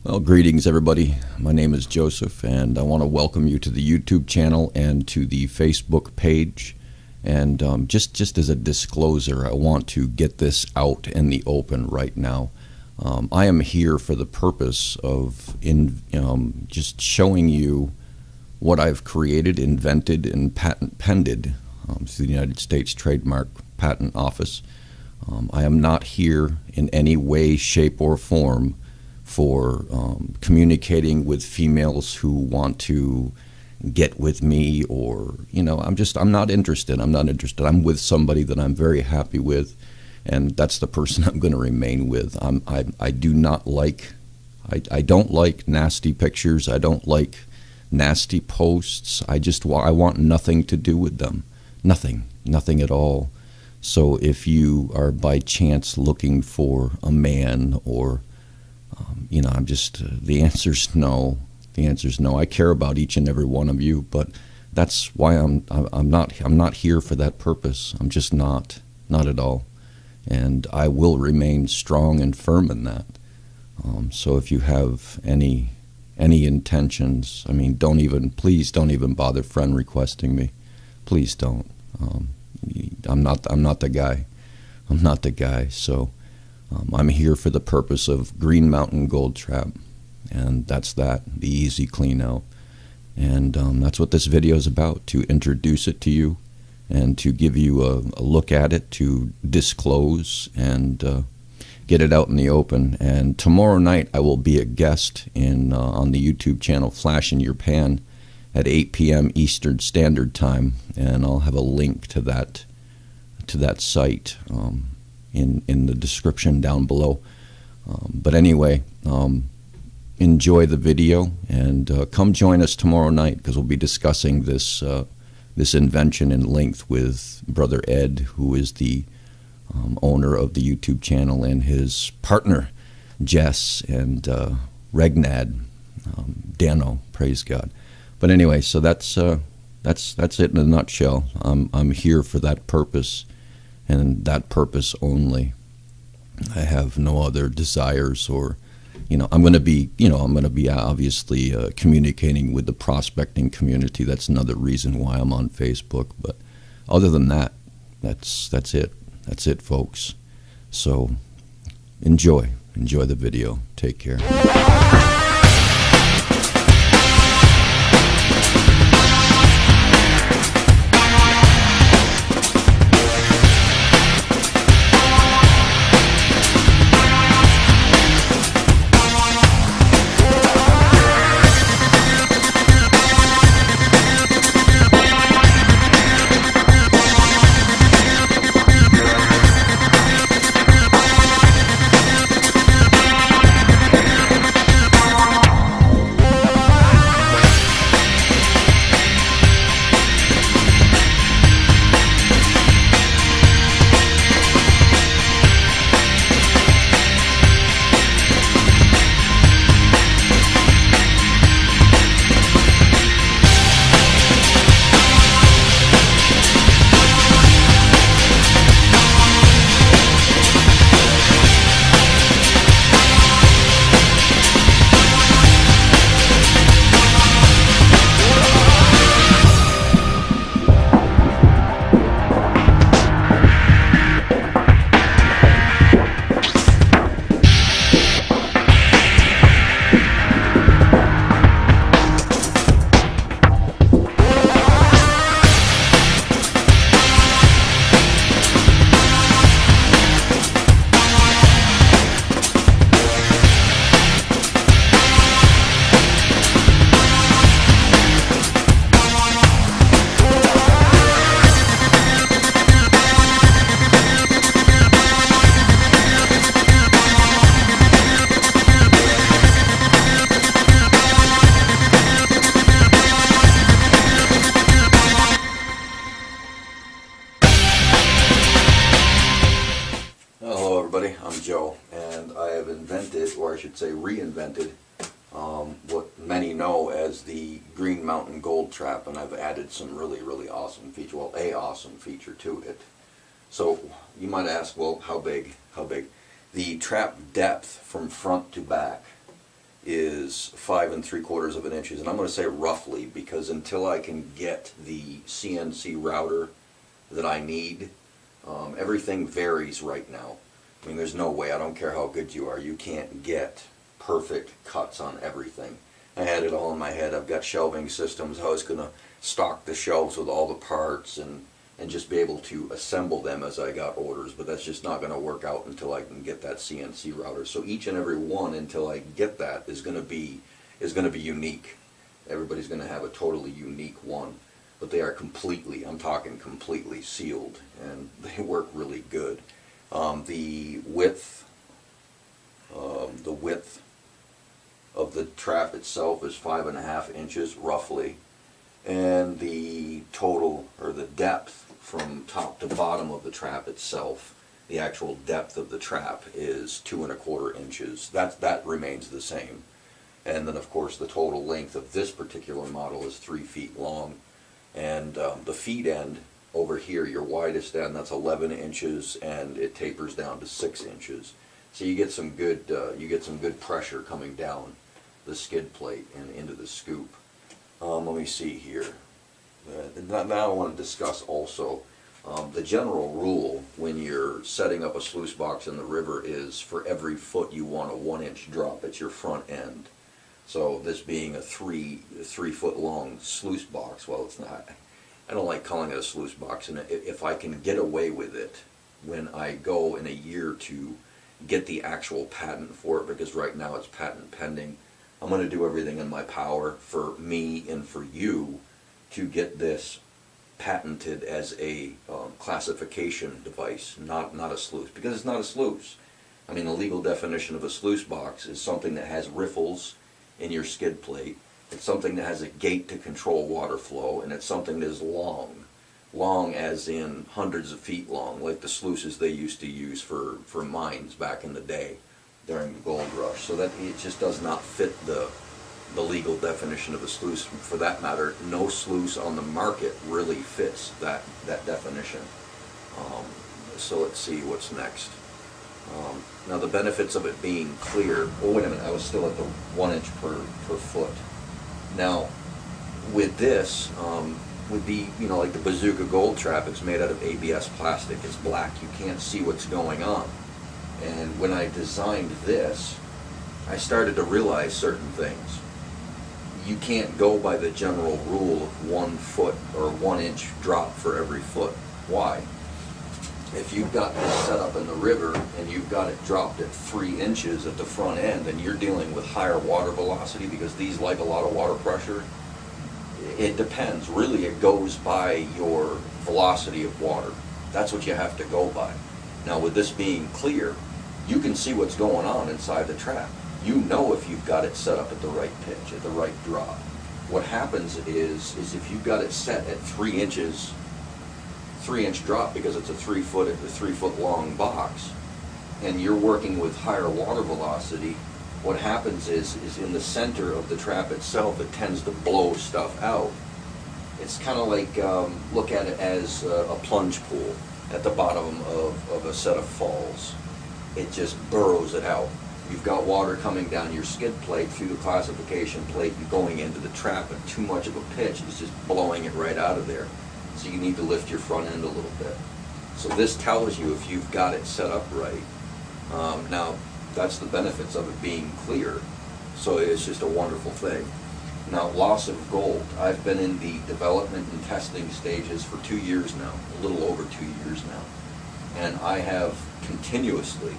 Well, greetings everybody. My name is Joseph and I want to welcome you to the YouTube channel and to the Facebook page. And just as a disclosure, I want to get this out in the open right now. I am here for the purpose of just showing you what I've created, invented, and patent pended through the United States Trademark Patent Office. I am not here in any way, shape, or form for communicating with females who want to get with me, or I'm not interested. I'm with somebody that I'm very happy with, and that's the person I'm going to remain with. I don't like nasty pictures. I don't like nasty posts. I want nothing to do with them. Nothing at all. So if you are by chance looking for a man, or the answer's no. The answer's no. I care about each and every one of you, but that's why I'm not here for that purpose. I'm just not at all, and I will remain strong and firm in that. So if you have any intentions, please don't even bother friend requesting me. Please don't. I'm not the guy. I'm not the guy. So I'm here for the purpose of Green Mountain Gold Trap, and that's that, the Easy Cleanout. And that's what this video is about, to introduce it to you and to give you a look at it, to disclose and get it out in the open. And tomorrow night I will be a guest on the YouTube channel Flash in Your Pan at 8 p.m. Eastern Standard Time, and I'll have a link to that site in the description down below. But anyway, enjoy the video, and come join us tomorrow night, because we'll be discussing this invention in length with Brother Ed, who is the owner of the YouTube channel, and his partner Jess, and Regnad, Dano, praise God. But anyway, so that's it in a nutshell. I'm here for that purpose, and that purpose only. I have no other desires, or I'm going to be obviously communicating with the prospecting community. That's another reason why I'm on Facebook. But other than that, that's it. That's it, folks. So enjoy the video. Take care. I'm Joe, and I have invented, or I should say reinvented, what many know as the Green Mountain Gold Trap, and I've added some really awesome feature, well, a awesome feature to it. So you might ask, well, how big? The trap depth from front to back is 5 3/4 of an inches, and I'm going to say roughly because until I can get the CNC router that I need, everything varies right now. I mean, there's no way, I don't care how good you are, you can't get perfect cuts on everything. I had it all in my head. I've got shelving systems. I was going to stock the shelves with all the parts and just be able to assemble them as I got orders, but that's just not going to work out until I can get that CNC router. So each and every one until I get that is going to be unique. Everybody's going to have a totally unique one, but they are completely, I'm talking completely sealed, and they work really good. The width of the trap itself is 5.5 inches roughly, and the total, or the depth from top to bottom of the trap itself, the actual depth of the trap is 2.25 inches. That remains the same. And then of course the total length of this particular model is 3 feet long, and the feed end over here, your widest end, that's 11 inches, and it tapers down to 6 inches. So you get some good pressure coming down the skid plate and into the scoop. Let me see here. Now I want to discuss also the general rule when you're setting up a sluice box in the river is for every foot you want a 1-inch drop at your front end. So this being a 3 foot long sluice box, well, it's not. I don't like calling it a sluice box, and if I can get away with it when I go in a year to get the actual patent for it, because right now it's patent pending, I'm going to do everything in my power for me and for you to get this patented as a classification device, not a sluice, because it's not a sluice. I mean, the legal definition of a sluice box is something that has riffles in your skid plate. It's something that has a gate to control water flow, and it's something that is long as in hundreds of feet long, like the sluices they used to use for mines back in the day during the gold rush. So that it just does not fit the legal definition of a sluice. For that matter, no sluice on the market really fits that definition. So let's see what's next. Now the benefits of it being clear. Oh, wait a minute, I was still at the 1 inch per foot. Now with this, with the, like the Bazooka Gold Trap, it's made out of ABS plastic. It's black. You can't see what's going on. And when I designed this, I started to realize certain things. You can't go by the general rule of 1 foot or 1 inch drop for every foot. Why? If you've got this set up in the river and you've got it dropped at 3 inches at the front end and you're dealing with higher water velocity because these like a lot of water pressure, it depends. Really, it goes by your velocity of water. That's what you have to go by. Now, with this being clear, you can see what's going on inside the trap. You know if you've got it set up at the right pitch, at the right drop. What happens is if you've got it set at 3 inches, 3 inch drop because it's a 3 foot long box, and you're working with higher water velocity, what happens is in the center of the trap itself, it tends to blow stuff out. It's kind of like, look at it as a plunge pool at the bottom of a set of falls. It just burrows it out. You've got water coming down your skid plate through the classification plate and going into the trap, and too much of a pitch is just blowing it right out of there. So you need to lift your front end a little bit. So this tells you if you've got it set up right. Now, that's the benefits of it being clear. So it's just a wonderful thing. Now, loss of gold. I've been in the development and testing stages for 2 years now, a little over 2 years now. And I have continuously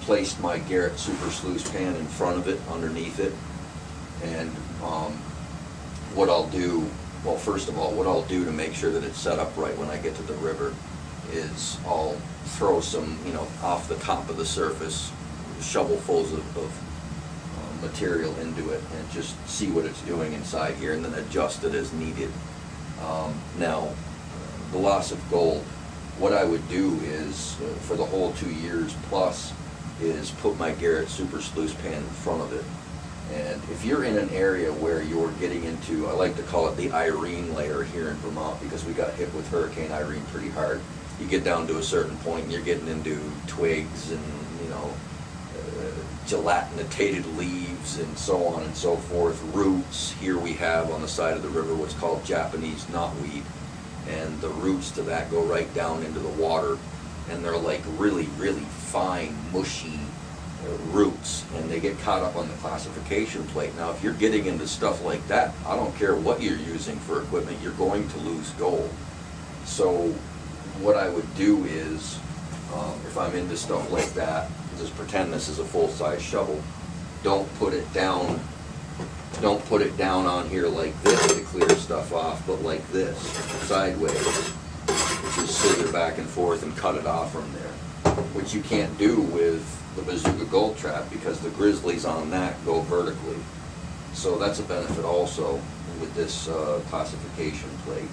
placed my Garrett Super Sluice Pan in front of it, underneath it. And what I'll do, well, first of all, what I'll do to make sure that it's set up right when I get to the river is I'll throw some, off the top of the surface, shovelfuls of material into it and just see what it's doing inside here and then adjust it as needed. Now, the loss of gold, what I would do is, for the whole 2 years plus, is put my Garrett Super Sluice Pan in front of it. And if you're in an area where you're getting into, I like to call it the Irene layer here in Vermont, because we got hit with Hurricane Irene pretty hard. You get down to a certain point and you're getting into twigs and, gelatinated leaves and so on and so forth, roots. Here we have on the side of the river what's called Japanese knotweed, and the roots to that go right down into the water, and they're like really, really fine, mushy roots, and they get caught up on the classification plate. Now, if you're getting into stuff like that, I don't care what you're using for equipment, you're going to lose gold. So what I would do is, if I'm into stuff like that, just pretend this is a full-size shovel. Don't put it down on here like this to clear stuff off, but like this, sideways. Just scissor back and forth and cut it off from there, which you can't do with the Bazooka Gold Trap because the grizzlies on that go vertically. So that's a benefit also with this classification plate.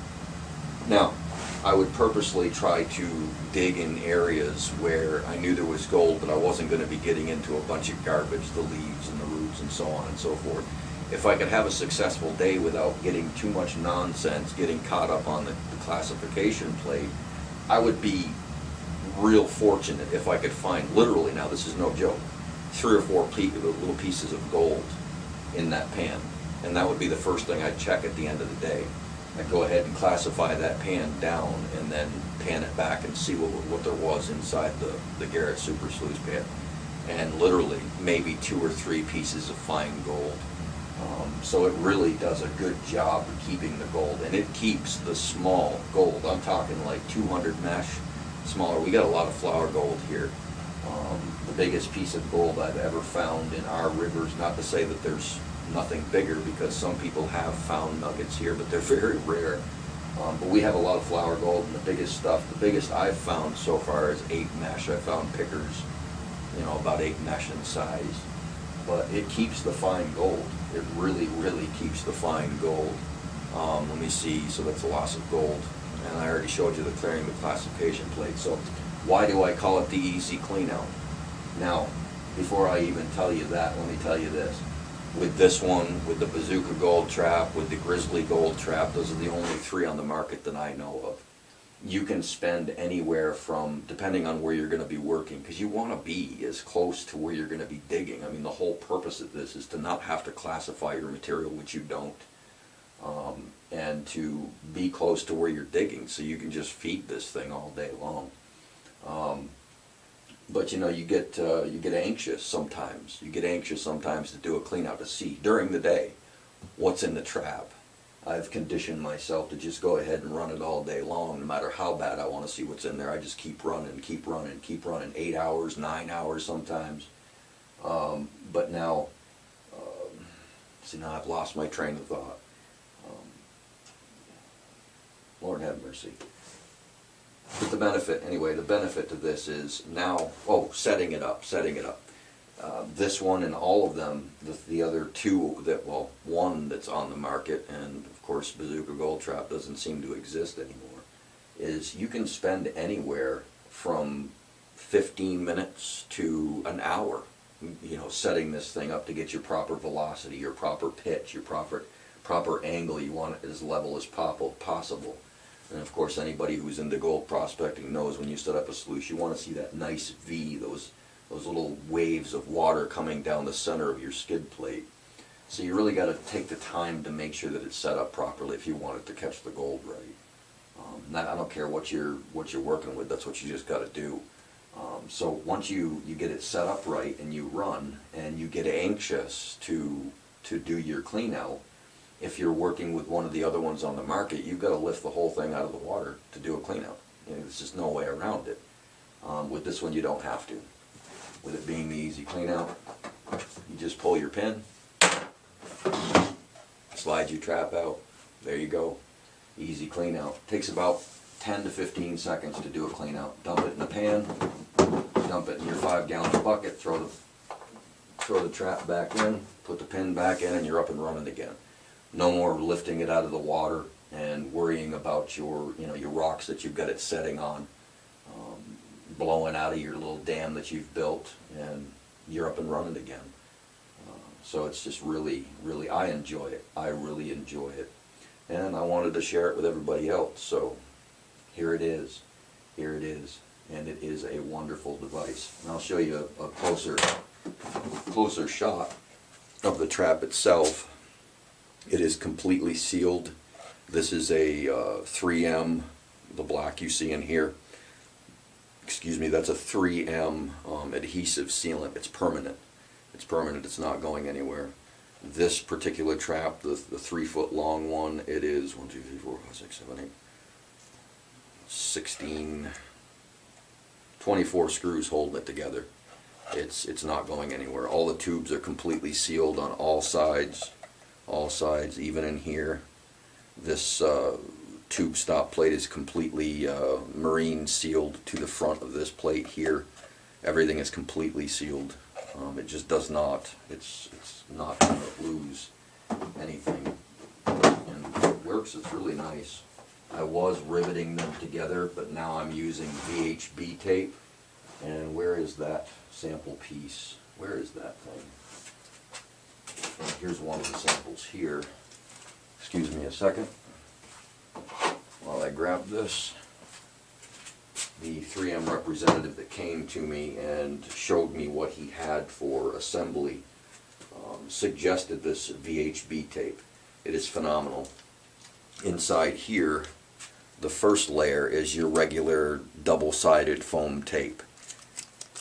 Now, I would purposely try to dig in areas where I knew there was gold, but I wasn't going to be getting into a bunch of garbage, the leaves and the roots and so on and so forth. If I could have a successful day without getting too much nonsense, getting caught up on the classification plate, I would be real fortunate if I could find, literally, now this is no joke, 3 or 4 little pieces of gold in that pan. And that would be the first thing I'd check at the end of the day. I'd go ahead and classify that pan down and then pan it back and see what there was inside the Garrett Super Sluice pan. And literally maybe 2 or 3 pieces of fine gold. So it really does a good job of keeping the gold, and it keeps the small gold. I'm talking like 200 mesh, smaller. We got a lot of flour gold here. The biggest piece of gold I've ever found in our rivers, not to say that there's nothing bigger, because some people have found nuggets here, but they're very rare. But we have a lot of flour gold, and the biggest I've found so far is 8 mesh. I found pickers, about 8 mesh in size. But it keeps the fine gold. It really, really keeps the fine gold. Let me see, so that's a loss of gold. And I already showed you the clearing the classification plate. So why do I call it the easy clean out? Now, before I even tell you that, let me tell you this. With this one, with the Bazooka Gold Trap, with the Grizzly Gold Trap, those are the only 3 on the market that I know of. You can spend anywhere from, depending on where you're going to be working, because you want to be as close to where you're going to be digging. I mean, the whole purpose of this is to not have to classify your material, which you don't, and to be close to where you're digging, so you can just feed this thing all day long. But you get anxious sometimes. You get anxious sometimes to do a clean out to see during the day what's in the trap. I've conditioned myself to just go ahead and run it all day long, no matter how bad I want to see what's in there. I just keep running, 8 hours, 9 hours sometimes. But now, now I've lost my train of thought. Lord have mercy. But the benefit to this is now, setting it up. This one and all of them, the other 2 one that's on the market, and of course Bazooka Gold Trap doesn't seem to exist anymore, is you can spend anywhere from 15 minutes to an hour, setting this thing up to get your proper velocity, your proper pitch, your proper angle. You want it as level as possible. And of course, anybody who's into gold prospecting knows when you set up a sluice, you want to see that nice V, those little waves of water coming down the center of your skid plate. So you really got to take the time to make sure that it's set up properly if you want it to catch the gold right. I don't care what you're working with, that's what you just got to do. So once you get it set up right and you run and you get anxious to do your clean out, if you're working with one of the other ones on the market, you've got to lift the whole thing out of the water to do a clean out. There's just no way around it. With this one, you don't have to. With it being the easy clean out, you just pull your pin, slide your trap out, there you go. Easy clean out. Takes about 10 to 15 seconds to do a clean out. Dump it in a pan, dump it in your 5-gallon bucket, throw the trap back in, put the pin back in, and you're up and running again. No more lifting it out of the water and worrying about your rocks that you've got it setting on, blowing out of your little dam that you've built, and you're up and running again. So it's just really, I enjoy it. I really enjoy it. And I wanted to share it with everybody else. So here it is. And it is a wonderful device. And I'll show you a closer closer shot of the trap itself. It is completely sealed. This is a 3M, the black you see in here. Excuse me, that's a 3M adhesive sealant. It's permanent. It's permanent. It's not going anywhere. This particular trap, the 3 foot long one, it is 1, 2, 3, 4, 5, 6, 7, 8, 16, 24 screws holding it together. It's not going anywhere. All the tubes are completely sealed on all sides, even in here. This tube stop plate is completely marine sealed to the front of this plate here. Everything is completely sealed. It just does not. It's not going to lose anything, and it works. It's really nice. I was riveting them together, but now I'm using VHB tape. And where is that sample piece? Where is that thing? Here's one of the samples here. Excuse me a second while I grab this. The 3M representative that came to me and showed me what he had for assembly suggested this VHB tape. It is phenomenal. Inside here, the first layer is your regular double-sided foam tape.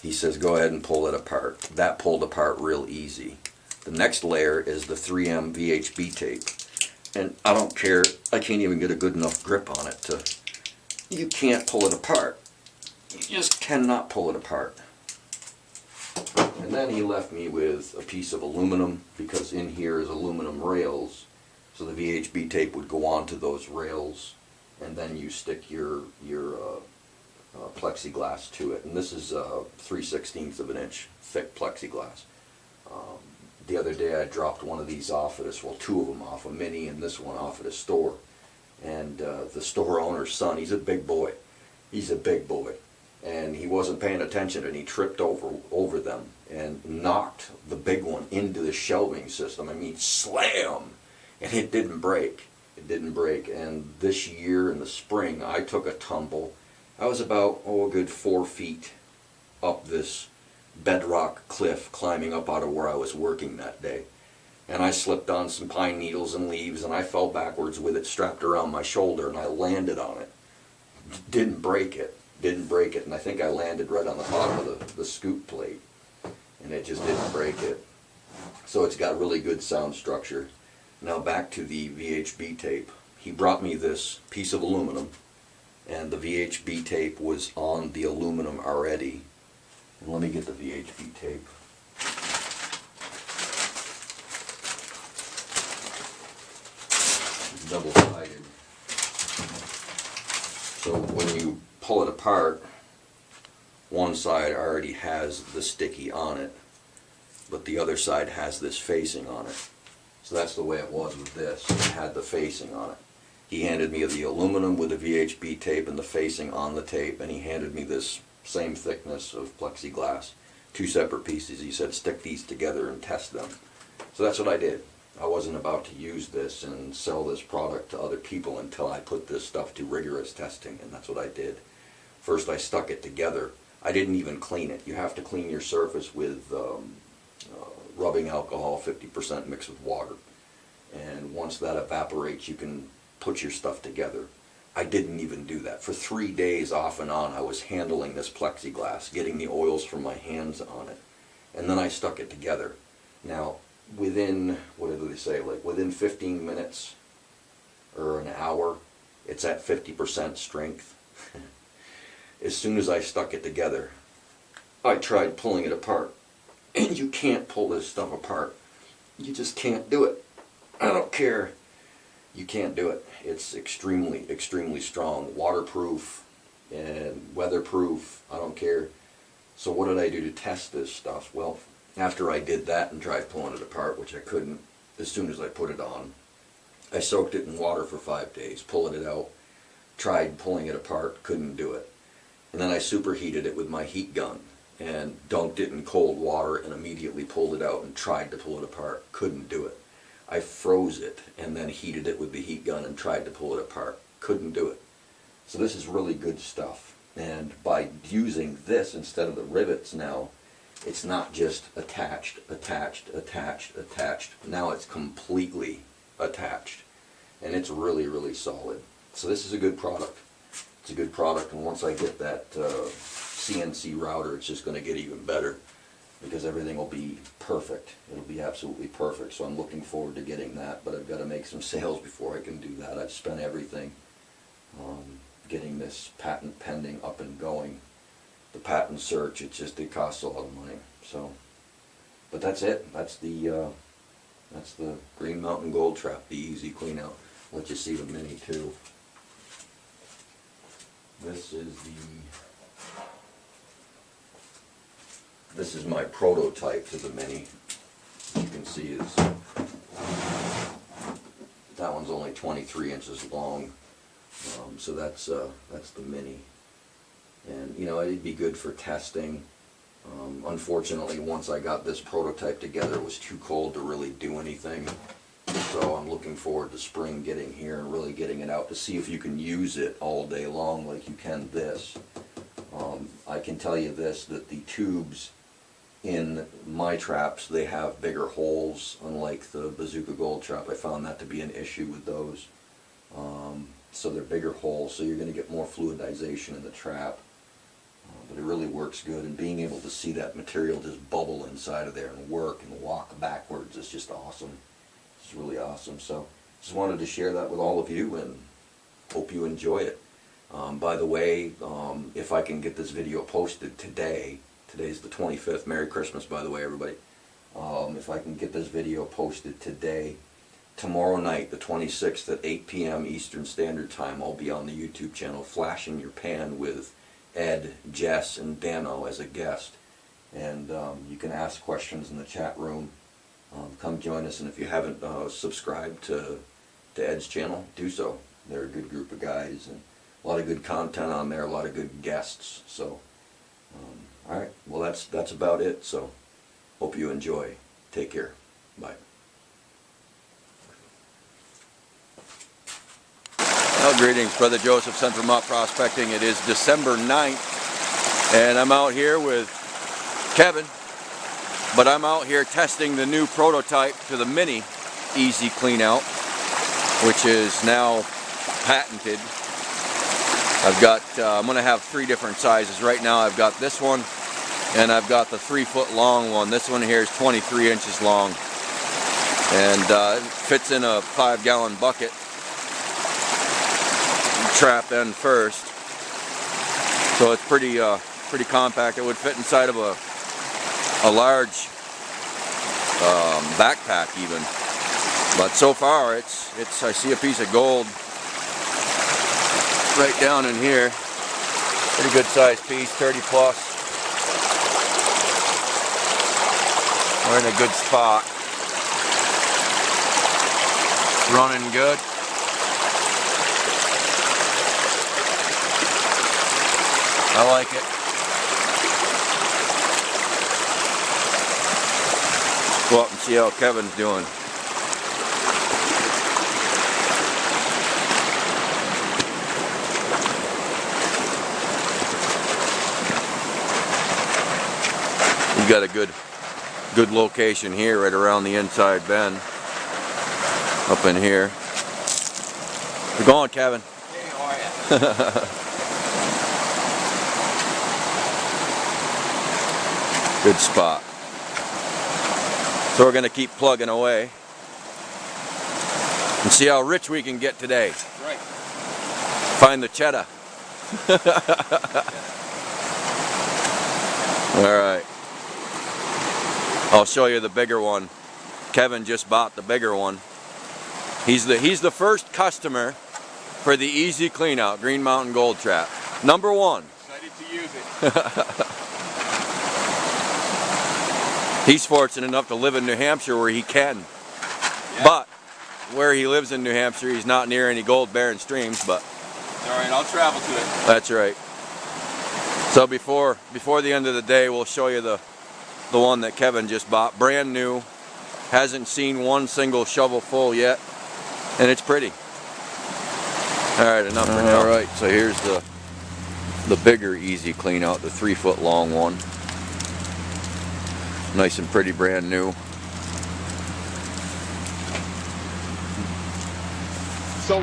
He says go ahead and pull it apart. That pulled apart real easy. The next layer is the 3M VHB tape. And I don't care, I can't even get a good enough grip on it to, you can't pull it apart. You just cannot pull it apart. And then he left me with a piece of aluminum, because in here is aluminum rails. So the VHB tape would go onto those rails, and then you stick your plexiglass to it. And this is 3/16 of an inch thick plexiglass. The other day I dropped one of these off at us, well, 2 of them off, a mini and this one off at a store. And the store owner's son, he's a big boy. He's a big boy. And he wasn't paying attention, and he tripped over them and knocked the big one into the shelving system. I mean, slam! And it didn't break. It didn't break. And this year in the spring, I took a tumble. I was about, a good 4 feet up this bedrock cliff, climbing up out of where I was working that day. And I slipped on some pine needles and leaves, and I fell backwards with it strapped around my shoulder, and I landed on it. Didn't break it. Didn't break it. And I think I landed right on the bottom of the scoop plate. And it just didn't break it. So it's got really good sound structure. Now back to the VHB tape. He brought me this piece of aluminum, and the VHB tape was on the aluminum already. And let me get the VHB tape. It's double-sided. So when you pull it apart, one side already has the sticky on it, but the other side has this facing on it. So that's the way it was with this. It had the facing on it. He handed me the aluminum with the VHB tape and the facing on the tape, and he handed me this same thickness of plexiglass, 2 separate pieces. He said stick these together and test them. So that's what I did. I wasn't about to use this and sell this product to other people until I put this stuff to rigorous testing, and that's what I did. First I stuck it together. I didn't even clean it. You have to clean your surface with rubbing alcohol 50% mixed with water. And once that evaporates, you can put your stuff together. I didn't even do that. For 3 days off and on, I was handling this plexiglass, getting the oils from my hands on it. And then I stuck it together. Now, within, what did they say, like within 15 minutes or an hour, it's at 50% strength. As soon as I stuck it together, I tried pulling it apart. And you can't pull this stuff apart. You just can't do it. I don't care. You can't do it. It's extremely, extremely strong. Waterproof and weatherproof. I don't care. So what did I do to test this stuff? Well, after I did that and tried pulling it apart, which I couldn't, as soon as I put it on, I soaked it in water for 5 days, pulling it out, tried pulling it apart, couldn't do it. And then I superheated it with my heat gun and dunked it in cold water and immediately pulled it out and tried to pull it apart, couldn't do it. I froze it and then heated it with the heat gun and tried to pull it apart, couldn't do it. So this is really good stuff. And by using this instead of the rivets now, it's not just attached. Now it's completely attached, and it's really, really solid. So this is a good product. It's a good product, and once I get that CNC router, it's just going to get even better, because everything will be perfect. It'll be absolutely perfect. So I'm looking forward to getting that, but I've got to make some sales before I can do that. I've spent everything getting this patent pending up and going. The patent search, it costs a lot of money. So, but that's it. That's the Green Mountain Gold Trap, the Easy Cleanout. I'll let you see the Mini too. This is my prototype to the Mini. As you can see, that one's only 23 inches long. So that's the Mini, and you know, it'd be good for testing. Unfortunately, once I got this prototype together, it was too cold to really do anything. So I'm looking forward to spring getting here and really getting it out to see if you can use it all day long like you can this. I can tell you this, that the tubes in my traps, they have bigger holes, unlike the Bazooka Gold Trap. I found that to be an issue with those. So they're bigger holes, so you're going to get more fluidization in the trap. But it really works good, and being able to see that material just bubble inside of there and work and walk backwards is just awesome. It's really awesome. So just wanted to share that with all of you, and hope you enjoy it. By the way, if I can get this video posted today, today's the 25th, Merry Christmas by the way everybody. If I can get this video posted today, tomorrow night, the 26th at 8 p.m. Eastern Standard Time, I'll be on the YouTube channel Flashing Your Pan with Ed, Jess, and Dano as a guest. And you can ask questions in the chat room. Come join us, and if you haven't subscribed to Ed's channel, do so. They're a good group of guys, and a lot of good content on there, a lot of good guests. So, alright, well that's about it. So, hope you enjoy. Take care. Bye. Well, greetings, Brother Joseph, Central Vermont Prospecting. It is December 9th, and I'm out here with Kevin, but I'm out here testing the new prototype to the Mini Easy Cleanout, which is now patented. I've got, I'm going to have 3 different sizes. Right now I've got this one, and I've got the 3-foot long one. This one here is 23 inches long, and it fits in a 5-gallon bucket. Trap end first, so it's pretty compact. It would fit inside of a large backpack even. But so far, it's I see a piece of gold right down in here. Pretty good sized piece, 30 plus. We're in a good spot. Running good. I like it. Go up and see how Kevin's doing. We've got a good location here, right around the inside bend. Up in here. We're going, Kevin. Hey, how are you? Good spot. So we're going to keep plugging away and see how rich we can get today. Right. Find the cheddar. Alright. I'll show you the bigger one. Kevin just bought the bigger one. He's the first customer for the Easy Cleanout Green Mountain Gold Trap. Number 1. Excited to use it. He's fortunate enough to live in New Hampshire where he can. Yeah. But where he lives in New Hampshire, he's not near any gold-bearing streams, but It's alright, I'll travel to it. that's right. So before the end of the day, we'll show you the one that Kevin just bought. Brand new. Hasn't seen one single shovel full yet. And it's pretty. Alright, enough for now. Alright, so here's the bigger Easy Cleanout, the 3-foot long one. Nice and pretty, brand new. So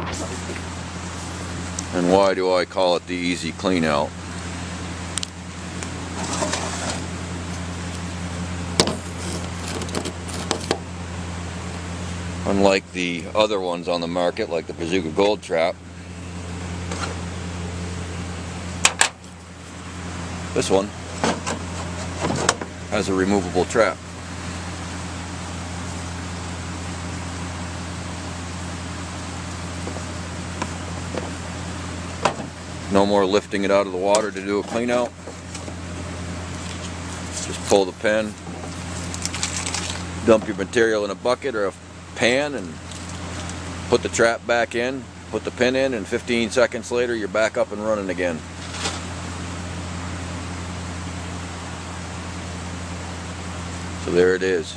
And why do I call it the Easy Cleanout? Unlike the other ones on the market, like the Bazooka Gold Trap, this one has a removable trap. No more lifting it out of the water to do a clean out. Just pull the pin, dump your material in a bucket or a pan and put the trap back in, put the pin in, and 15 seconds later you're back up and running again. So there it is.